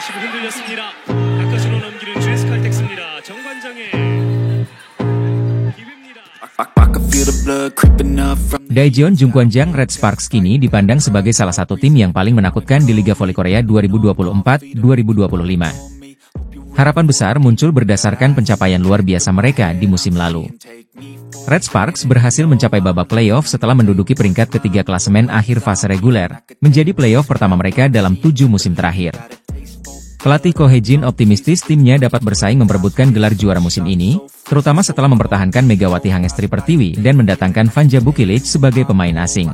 레시브 흔들렸습니다. 바깥으로 넘기는 GS 칼텍스입니다. 정관장의 기회입니다. Daejeon Jungkwanjang Red Sparks kini dipandang sebagai salah satu tim yang paling menakutkan di Liga Voli Korea 2024-2025. Harapan besar muncul berdasarkan pencapaian luar biasa mereka di musim lalu. Red Sparks berhasil mencapai babak playoff setelah menduduki peringkat ketiga klasemen akhir fase reguler, menjadi playoff pertama mereka dalam 7 musim terakhir. Pelatih Ko Hae-jin optimistis timnya dapat bersaing memperebutkan gelar juara musim ini, terutama setelah mempertahankan Megawati Hangestri Pertiwi dan mendatangkan Vanja Bukilic sebagai pemain asing.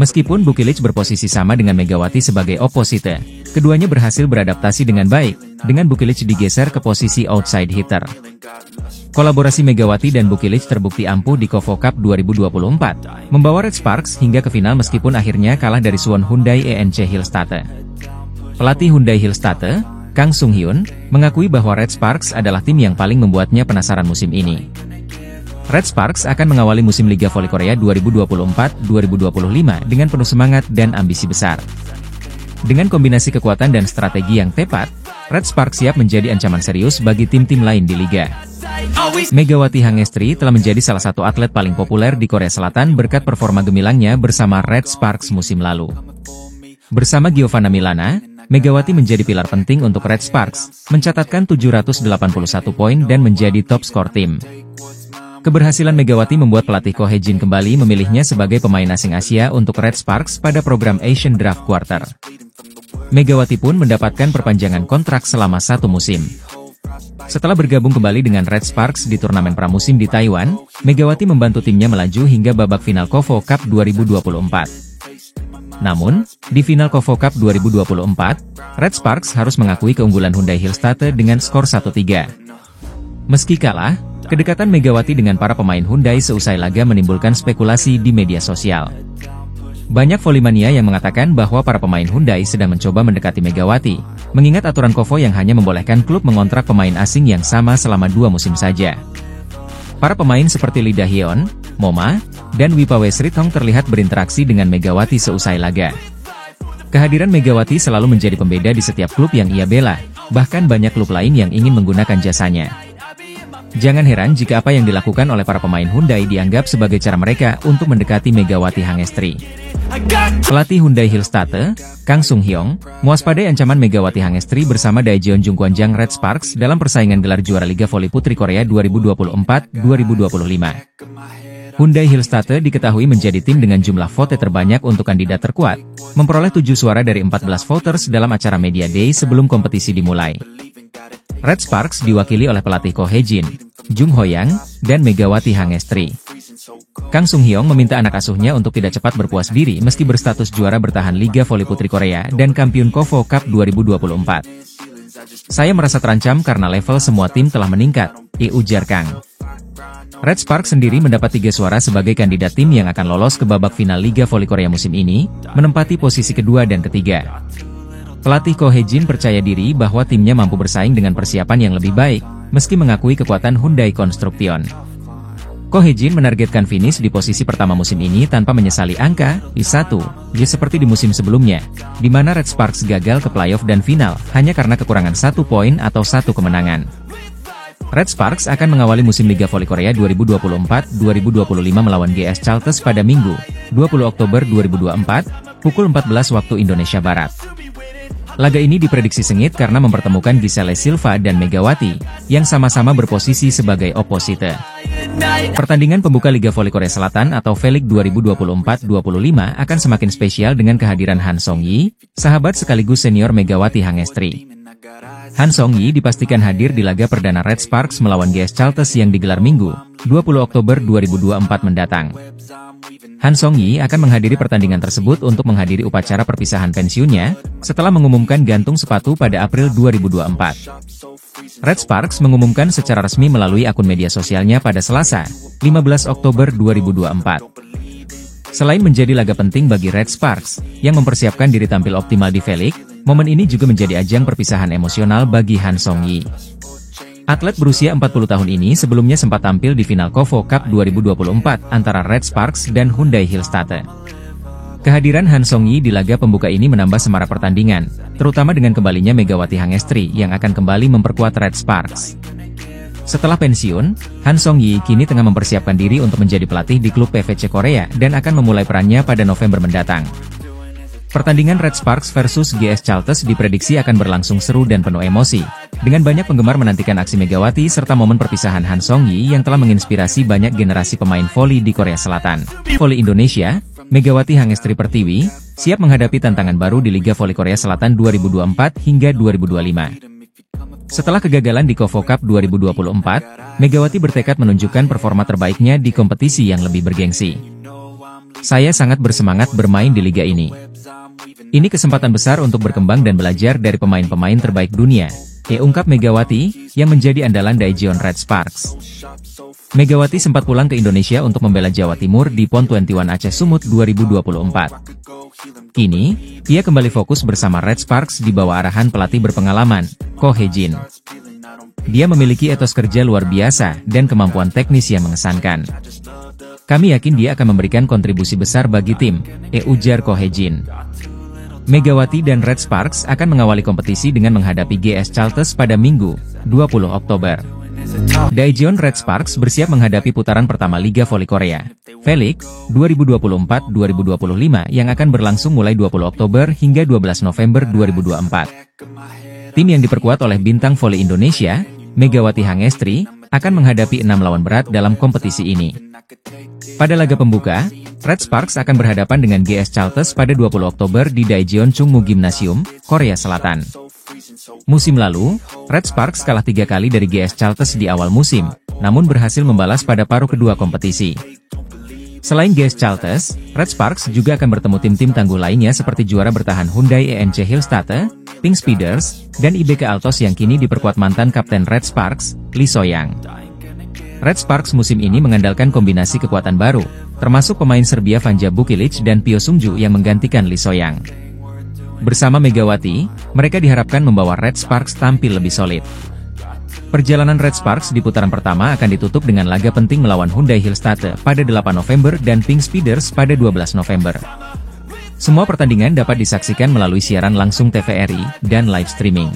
Meskipun Bukilic berposisi sama dengan Megawati sebagai opposite, keduanya berhasil beradaptasi dengan baik, dengan Bukilic digeser ke posisi outside hitter. Kolaborasi Megawati dan Bukilic terbukti ampuh di KOFO Cup 2024, membawa Red Sparks hingga ke final meskipun akhirnya kalah dari Suwon Hyundai ENC Hillstate. Pelatih Hyundai Hillstate, Kang Sung-hyun, mengakui bahwa Red Sparks adalah tim yang paling membuatnya penasaran musim ini. Red Sparks akan mengawali musim Liga Voli Korea 2024-2025 dengan penuh semangat dan ambisi besar. Dengan kombinasi kekuatan dan strategi yang tepat, Red Sparks siap menjadi ancaman serius bagi tim-tim lain di Liga. Megawati Hangestri telah menjadi salah satu atlet paling populer di Korea Selatan berkat performa gemilangnya bersama Red Sparks musim lalu. Bersama Giovanna Milana, Megawati menjadi pilar penting untuk Red Sparks, mencatatkan 781 poin dan menjadi top skor tim. Keberhasilan Megawati membuat pelatih Ko Hae-jin kembali memilihnya sebagai pemain asing Asia untuk Red Sparks pada program Asian Draft Quarter. Megawati pun mendapatkan perpanjangan kontrak selama 1 musim. Setelah bergabung kembali dengan Red Sparks di turnamen pramusim di Taiwan, Megawati membantu timnya melaju hingga babak final KOFO Cup 2024. Namun, di final KOFO Cup 2024, Red Sparks harus mengakui keunggulan Hyundai Hillstate dengan skor 1-3. Meski kalah, kedekatan Megawati dengan para pemain Hyundai seusai laga menimbulkan spekulasi di media sosial. Banyak volimania yang mengatakan bahwa para pemain Hyundai sedang mencoba mendekati Megawati, mengingat aturan KOFO yang hanya membolehkan klub mengontrak pemain asing yang sama selama 2 musim saja. Para pemain seperti Lee Da-hyun, Moma, dan Wipawe Srithong terlihat berinteraksi dengan Megawati seusai laga. Kehadiran Megawati selalu menjadi pembeda di setiap klub yang ia bela, bahkan banyak klub lain yang ingin menggunakan jasanya. Jangan heran jika apa yang dilakukan oleh para pemain Hyundai dianggap sebagai cara mereka untuk mendekati Megawati Hangestri. Pelatih Hyundai Hillstate, Kang Sung-hyun, mewaspadai ancaman Megawati Hangestri bersama Daejeon Jungkwanjang Red Sparks dalam persaingan gelar juara Liga Voli Putri Korea 2024-2025. Hyundai Hillstate diketahui menjadi tim dengan jumlah vote terbanyak untuk kandidat terkuat, memperoleh 7 suara dari 14 voters dalam acara Media Day sebelum kompetisi dimulai. Red Sparks diwakili oleh pelatih Ko Hae-jin, Jung Ho-yang, dan Megawati Hangestri. Kang Sung-hyun meminta anak asuhnya untuk tidak cepat berpuas diri meski berstatus juara bertahan Liga Voli Putri Korea dan kampiun KOFO Cup 2024. Saya merasa terancam karena level semua tim telah meningkat, ujar Kang. Red Sparks sendiri mendapat 3 suara sebagai kandidat tim yang akan lolos ke babak final Liga Voli Korea musim ini, menempati posisi kedua dan ketiga. Pelatih Ko Hae-jin percaya diri bahwa timnya mampu bersaing dengan persiapan yang lebih baik, meski mengakui kekuatan Hyundai Construction. Ko Hae-jin menargetkan finish di posisi pertama musim ini tanpa menyesali angka I1, seperti di musim sebelumnya, di mana Red Sparks gagal ke playoff dan final, hanya karena kekurangan 1 poin atau 1 kemenangan. Red Sparks akan mengawali musim Liga Voli Korea 2024-2025 melawan GS Chalters pada Minggu, 20 Oktober 2024, pukul 14 waktu Indonesia Barat. Laga ini diprediksi sengit karena mempertemukan Giselle Silva dan Megawati, yang sama-sama berposisi sebagai opposite. Pertandingan pembuka Liga Voli Korea Selatan atau V-League 2024-2025 akan semakin spesial dengan kehadiran Han Song-yi, sahabat sekaligus senior Megawati Hangestri. Han Song-yi dipastikan hadir di laga perdana Red Sparks melawan GS Chalters yang digelar Minggu, 20 Oktober 2024 mendatang. Han Song-yi akan menghadiri pertandingan tersebut untuk menghadiri upacara perpisahan pensiunnya, setelah mengumumkan gantung sepatu pada April 2024. Red Sparks mengumumkan secara resmi melalui akun media sosialnya pada Selasa, 15 Oktober 2024. Selain menjadi laga penting bagi Red Sparks, yang mempersiapkan diri tampil optimal di V-League, momen ini juga menjadi ajang perpisahan emosional bagi Han Song-yi. Atlet berusia 40 tahun ini sebelumnya sempat tampil di final KOFO Cup 2024 antara Red Sparks dan Hyundai Hillstate. Kehadiran Han Song-yi di laga pembuka ini menambah semarak pertandingan, terutama dengan kembalinya Megawati Hangestri yang akan kembali memperkuat Red Sparks. Setelah pensiun, Han Song-yi kini tengah mempersiapkan diri untuk menjadi pelatih di klub PVC Korea dan akan memulai perannya pada November mendatang. Pertandingan Red Sparks versus GS Chalters diprediksi akan berlangsung seru dan penuh emosi, dengan banyak penggemar menantikan aksi Megawati serta momen perpisahan Han Song-yi yang telah menginspirasi banyak generasi pemain voli di Korea Selatan. Voli Indonesia, Megawati Hangestri Pertiwi, siap menghadapi tantangan baru di Liga Voli Korea Selatan 2024 hingga 2025. Setelah kegagalan di KOFO Cup 2024, Megawati bertekad menunjukkan performa terbaiknya di kompetisi yang lebih bergengsi. Saya sangat bersemangat bermain di liga ini. Ini kesempatan besar untuk berkembang dan belajar dari pemain-pemain terbaik dunia, ungkap Megawati, yang menjadi andalan Daejeon Red Sparks. Megawati sempat pulang ke Indonesia untuk membela Jawa Timur di PON 21 Aceh Sumut 2024. Kini, ia kembali fokus bersama Red Sparks di bawah arahan pelatih berpengalaman, Ko Hye-jin. Dia memiliki etos kerja luar biasa dan kemampuan teknis yang mengesankan. Kami yakin dia akan memberikan kontribusi besar bagi tim, ujar Ko Hye-jin. Megawati dan Red Sparks akan mengawali kompetisi dengan menghadapi GS Chalters pada Minggu, 20 Oktober. Daejeon Red Sparks bersiap menghadapi putaran pertama Liga Voli Korea, VLIC, 2024-2025 yang akan berlangsung mulai 20 Oktober hingga 12 November 2024. Tim yang diperkuat oleh bintang voli Indonesia, Megawati Hangestri, akan menghadapi 6 lawan berat dalam kompetisi ini. Pada laga pembuka, Red Sparks akan berhadapan dengan GS Chalters pada 20 Oktober di Daejeon Chungmu Gymnasium, Korea Selatan. Musim lalu, Red Sparks kalah 3 kali dari GS Chalters di awal musim, namun berhasil membalas pada paruh kedua kompetisi. Selain GS Chalters, Red Sparks juga akan bertemu tim-tim tangguh lainnya seperti juara bertahan Hyundai ENC Hillstatte, Pink Speeders, dan IBK Altos yang kini diperkuat mantan kapten Red Sparks, Lee So-young. Red Sparks musim ini mengandalkan kombinasi kekuatan baru, termasuk pemain Serbia Vanja Bukilic dan Pio Sungju yang menggantikan Lee So-young. Bersama Megawati, mereka diharapkan membawa Red Sparks tampil lebih solid. Perjalanan Red Sparks di putaran pertama akan ditutup dengan laga penting melawan Hyundai Hillstatte pada 8 November dan Pink Speeders pada 12 November. Semua pertandingan dapat disaksikan melalui siaran langsung TVRI dan live streaming.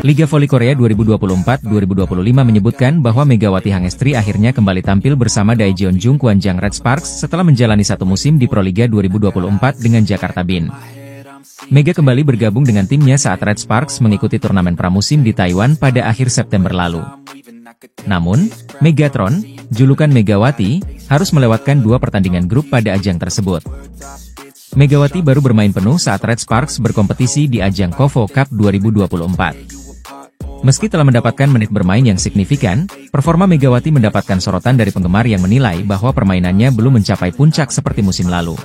Liga Voli Korea 2024-2025 menyebutkan bahwa Megawati Hangestri akhirnya kembali tampil bersama Daejeon Jungkwanjang Red Sparks setelah menjalani satu musim di Proliga 2024 dengan Jakarta Bin. Mega kembali bergabung dengan timnya saat Red Sparks mengikuti turnamen pramusim di Taiwan pada akhir September lalu. Namun, Megatron, julukan Megawati, harus melewatkan 2 pertandingan grup pada ajang tersebut. Megawati baru bermain penuh saat Red Sparks berkompetisi di ajang KOFO Cup 2024. Meski telah mendapatkan menit bermain yang signifikan, performa Megawati mendapatkan sorotan dari penggemar yang menilai bahwa permainannya belum mencapai puncak seperti musim lalu.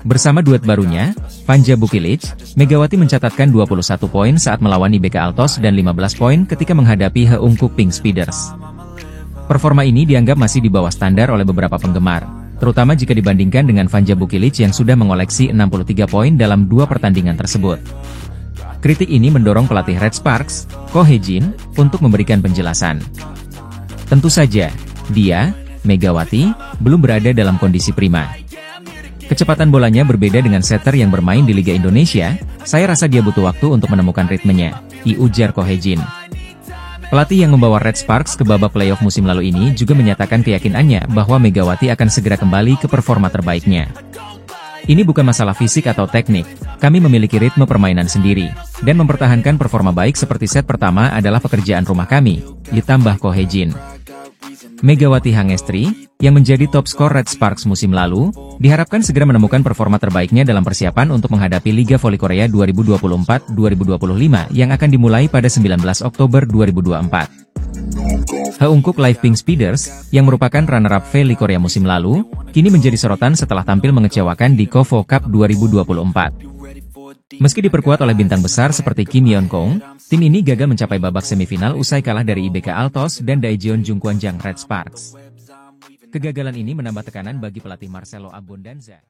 Bersama duet barunya, Vanja Bukilic, Megawati mencatatkan 21 poin saat melawan IBK Altos dan 15 poin ketika menghadapi Heungkuk Pink Speeders. Performa ini dianggap masih di bawah standar oleh beberapa penggemar, terutama jika dibandingkan dengan Vanja Bukilic yang sudah mengoleksi 63 poin dalam 2 pertandingan tersebut. Kritik ini mendorong pelatih Red Sparks, Ko Hye-jin, untuk memberikan penjelasan. Tentu saja, dia, Megawati, belum berada dalam kondisi prima. Kecepatan bolanya berbeda dengan setter yang bermain di Liga Indonesia, saya rasa dia butuh waktu untuk menemukan ritmenya, ujar Ko Hye-jin. Pelatih yang membawa Red Sparks ke babak playoff musim lalu ini juga menyatakan keyakinannya bahwa Megawati akan segera kembali ke performa terbaiknya. Ini bukan masalah fisik atau teknik, kami memiliki ritme permainan sendiri, dan mempertahankan performa baik seperti set pertama adalah pekerjaan rumah kami, ditambah Ko Hye-jin. Megawati Hangestri, yang menjadi top skor Red Sparks musim lalu, diharapkan segera menemukan performa terbaiknya dalam persiapan untuk menghadapi Liga Voli Korea 2024-2025 yang akan dimulai pada 19 Oktober 2024. Heungkuk Live Pink Speeders, yang merupakan runner-up VLIC Korea musim lalu, kini menjadi sorotan setelah tampil mengecewakan di KOFO Cup 2024. Meski diperkuat oleh bintang besar seperti Kim Yeon-kong, tim ini gagal mencapai babak semifinal usai kalah dari IBK Altos dan Daejeon Jungkwanjang Red Sparks. Kegagalan ini menambah tekanan bagi pelatih Marcelo Abondanza.